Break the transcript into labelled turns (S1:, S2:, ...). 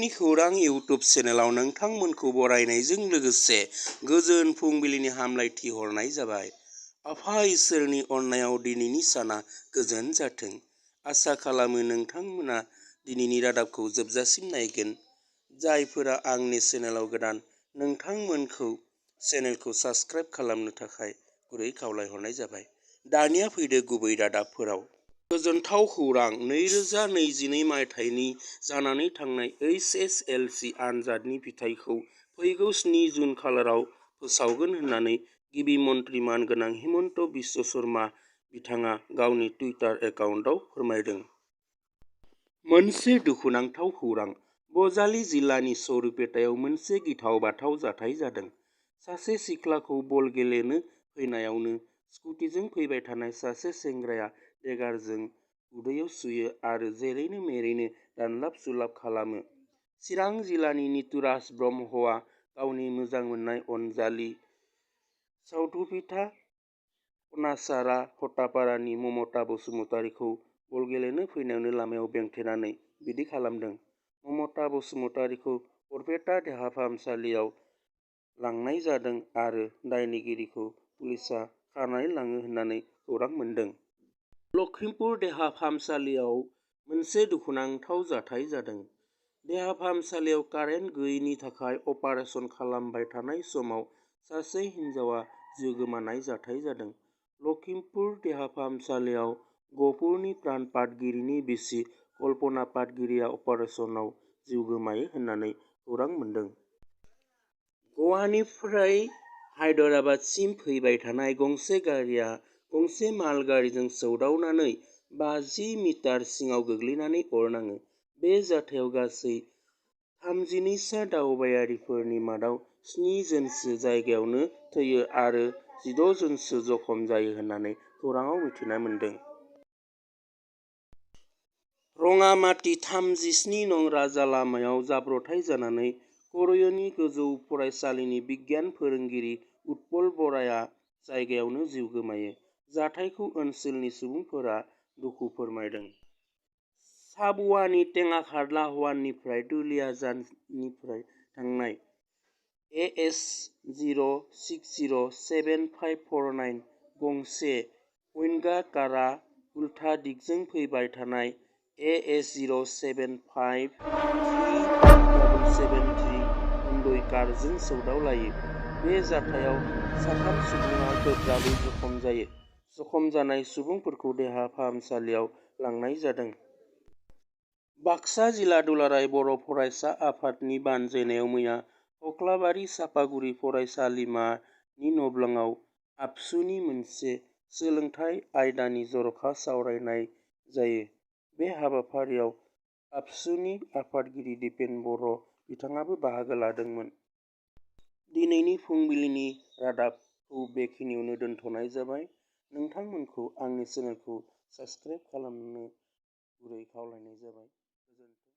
S1: जोंनि खौरां इउटुब चेनेलाव नोंथांमोनखौ बरायनायजों लोगोसे गोजोन फुंबिलिनि हामलायथि हरनाय जाबाय। आफा इसोरनि अननायाव दिनैनि साना गोजोन जाथों। आसा खालामो नोंथांमोना दिनैनि रादाबखौ जोबजासिम नायगोन। जायफोरा आंनि चेनेलाव गोदान, नोंथांमोनखौ चेनेलखौ साबस्क्राइब खालामनो थाखाय गुरै खावलायहरनाय जाबाय। दानिया फैदो गुबै रादाबफोराव। गोजोनथाव खौरां 2022 मायथाइनि जानानै थांनाय HSLC आनजादनि फिथाइखौ फैगौ 7 जुन खालाराव फोसावगोन होननानै गिबि मन्थ्रि मानगोनां हिमन्त बिश्व शर्मा बिथाङा गावनि टुइटार एकाउन्टआव फोरमायदों। मोनसे दुखुनांथाव खौरां। बजालि जिल्लानि सरुपेटायाव मोनसे गिथाव बाथाव जाथाय जादों। सासे सिख्लाखौ बल गेलेनो फैनायावनो स्कुटिजों फैबाय थानाय सासे सेंग्राया देगारजों उदैयाव सुयो आरो जेरैनो मेरैनो दानलाब सुलाब खालामो। चिरां जिल्लानि नितुराज ब्रह्मआ गावनि मोजां मोननाय अनजालि सावथुफिथा खनासारा हतापारानि ममता बसुमतारीखौ बल गेलेनो फैनायावनो लामायाव बेंथेनानै बिदि खालामदों। ममता बसुमतारीखौ बरपेटा देहा फाहामसालियाव लांनाय जादों आरो दायनिगिरिखौ पुलिसआ खारनानै लाङो होननानै खौरां मोन्दों। लखिमपुर देहा फाहामसालियाव मोनसे दुखुनांथाव जाथाय जादों। देहा फाहामसालियाव कारेन्ट गैयैनि थाखाय अपारेशन खालामबाय थानाय समाव सासे हिनजावआ जिउ गोमानाय जाथाय जादों। लखिमपुर देहा फाहामसालियाव गहपुरनि प्राण पाटगिरिनि बिसि कल्पना पाटगिरिया अपारेशनाव जिउ गोमायो होननानै खौरां मोन्दों। गवानिफ्राय हायदराबादसिम फैबाय थानाय गंसे गारिया गंसे माल गारिजों सौदावनानै 50 मिटार सिङाव गोग्लैनानै अर नाङो। बे जाथायाव गासै 32 सा दावबायारिफोरनि मादाव 7 जनसो जायगायावनो थैयो आरो 16 जनसो जखम जायो होननानै खौराङाव मिथिना मोन्दों। रङामाटी 37 नं राजा लामायाव जाब्रबथाय जानानै कर'यनि गोजौ फरायसालिनि बिगियान फोरोंगिरि उत्पल बराया जायगायावनो जिउ गोमायो। जाथायखौ ओनसोलनि सुबुंफोरा दुखु फोरमायदों। साबुवानि टेङाखारला हवाननिफ्राय दुलियाजाननिफ्राय थांनाय AS0607549 गंसे विंगार कारआ उल्था दिगजों फैबाय थानाय AS0753773 उन्दै कारजों सौदावलायो। बे जाथायाव 3 सुबुङा गोब्राबै जखम जायो। जखम जानाय सुबुंफोरखौ देहा फाहामसालियाव लांनाय जादों। बाक्सा जिल्ला दुलाराय बर' फरायसा आफादनि बानजायनायाव मैया कक्लाबारि चापागुरि फरायसालिमानि नब्लाङाव आबसुनि मोनसे सोलोंथाइ आयदानि जर'खा सावरायनाय जायो। बे हाबाफारियाव आबसुनि आफादगिरि दिपेन बर' बिथाङाबो बाहागो लादोंमोन। दिनैनि फुंबिलिनि रादाबखौ बेखिनियावनो दोनथ'नाय जाबाय। नोंथांमोनखौ आंनि चेनेलखौ साबस्क्राइब खालामनो गुरै खावलायनाय जाबाय। गोजोन्थों।